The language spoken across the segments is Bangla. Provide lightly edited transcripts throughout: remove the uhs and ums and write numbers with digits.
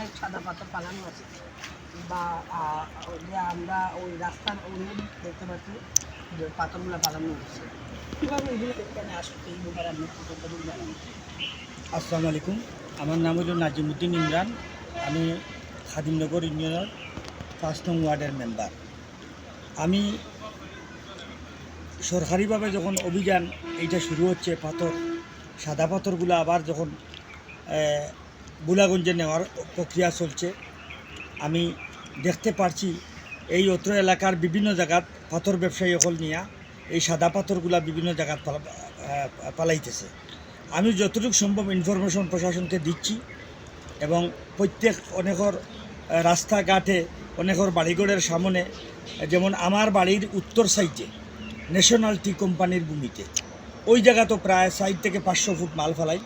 অনেক সাদা পাথর পালানো আছে বা যে আমরা ওই রাস্তার অন্য দেখতে পাচ্ছি যে পাথরগুলো পালানো হচ্ছে। কীভাবে এগুলো এখানে আসছে এই ব্যাপারে আপনি কতটুকু জানেন? আসসালামু আলাইকুম, আমার নাম হলো নাজিমুদ্দিন ইমরান। আমি খাদিমনগর ইউনিয়নের 5 নং ওয়ার্ডের মেম্বার। আমি সরকারিভাবে যখন অভিযান এইটা শুরু হচ্ছে, সাদা পাথরগুলো আবার যখন বুলাগঞ্জে নেওয়ার প্রক্রিয়া চলছে, আমি দেখতে পারছি এই অত্র এলাকার বিভিন্ন জায়গাত পাথর ব্যবসায়ী সকল নিয়ে এই সাদা পাথরগুলা বিভিন্ন জায়গাত পালাইতেছে। আমি যতটুকু সম্ভব ইনফরমেশন প্রশাসনকে দিচ্ছি এবং প্রত্যেক অনেকর রাস্তাঘাটে অনেকর বাড়িঘরের সামনে, যেমন আমার বাড়ির উত্তর সাইডে ন্যাশনাল টি কোম্পানির ভূমিতে ওই জায়গা তো প্রায় 4 থেকে 500 ফুট মাল ফেলাই।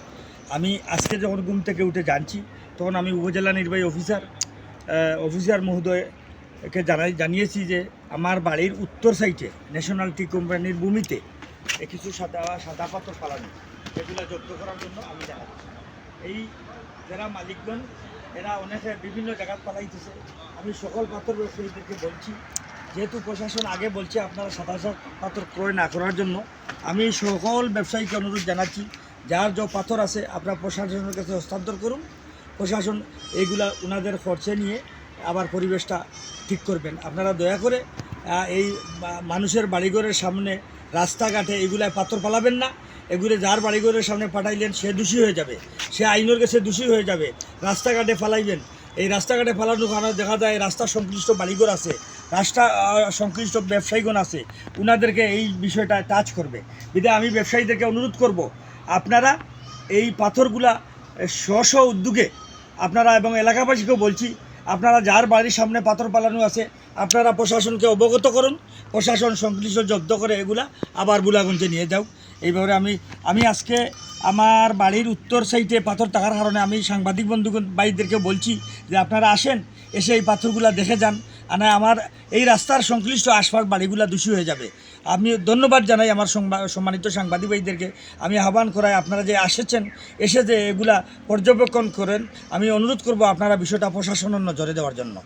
আমি আজকে যখন ঘুম থেকে উঠে জানছি তখন আমি উপজেলা নির্বাহী অফিসার মহোদয়কে জানিয়েছি যে আমার বাড়ির উত্তর সাইডে ন্যাশনাল টি কোম্পানির ভূমিতে কিছু সাদা পাথর ফালানো, এগুলো জব্দ করার জন্য আমি জানাচ্ছি। এই যারা মালিকগণ এরা অনেকে বিভিন্ন জায়গায় পালাইতেছে। আমি সকল পাথর ব্যবসায়ীদেরকে বলছি, যেহেতু প্রশাসন আগে বলছে আপনারা সাদা পাথর ক্রয় না করার জন্য, আমি সকল ব্যবসায়ীকে অনুরোধ জানাচ্ছি যার যে পাথর আছে আপনারা প্রশাসনের কাছে হস্তান্তর করুন। প্রশাসন এইগুলা ওনাদের খরচে নিয়ে আবার পরিবেশটা ঠিক করবেন। আপনারা দয়া করে এই মানুষের বাড়িঘরের সামনে রাস্তাঘাটে এগুলায় পাথর পালাবেন না। এগুলো যার বাড়িঘরের সামনে পাঠাইলেন সে দোষী হয়ে যাবে, সে আইনের কাছে দোষী হয়ে যাবে। রাস্তাঘাটে ফালাইবেন, এই রাস্তাঘাটে ফালানোর কারণে দেখা যায় রাস্তা সংশ্লিষ্ট বাড়িঘর আছে, রাস্তা সংশ্লিষ্ট ব্যবসায়ীগণ আছে, ওনাদেরকে এই বিষয়টা টাচ করবে। বিধায় আমি ব্যবসায়ীদেরকে অনুরোধ করব, আপনারা এই পাথরগুলা স্ব উদ্যোগে আপনারা, এবং এলাকাবাসীকেও বলছি, আপনারা যার বাড়ির সামনে পাথর পালানো আছে আপনারা প্রশাসনকে অবগত করুন। প্রশাসন সংশ্লিষ্ট জব্দ করে এগুলা আবার বুলাগঞ্জে নিয়ে যাও। এইভাবে আমি আজকে আমার বাড়ির উত্তর সাইডে পাথর থাকার কারণে আমি সাংবাদিক বন্ধু ভাইদেরকে বলছি যে আপনারা আসেন, এসে এই পাথরগুলা দেখে যান, না আমার এই রাস্তার সংশ্লিষ্ট আশপাশ বাড়িগুলা দূষী হয়ে যাবে। আমি ধন্যবাদ জানাই আমার সম্মানিত সাংবাদিক ভাইদেরকে। আমি আহ্বান করাই আপনারা যে এসে যে এগুলা পর্যবেক্ষণ করেন, আমি অনুরোধ করব আপনারা বিষয়টা প্রশাসনের নজরে দেওয়ার জন্য।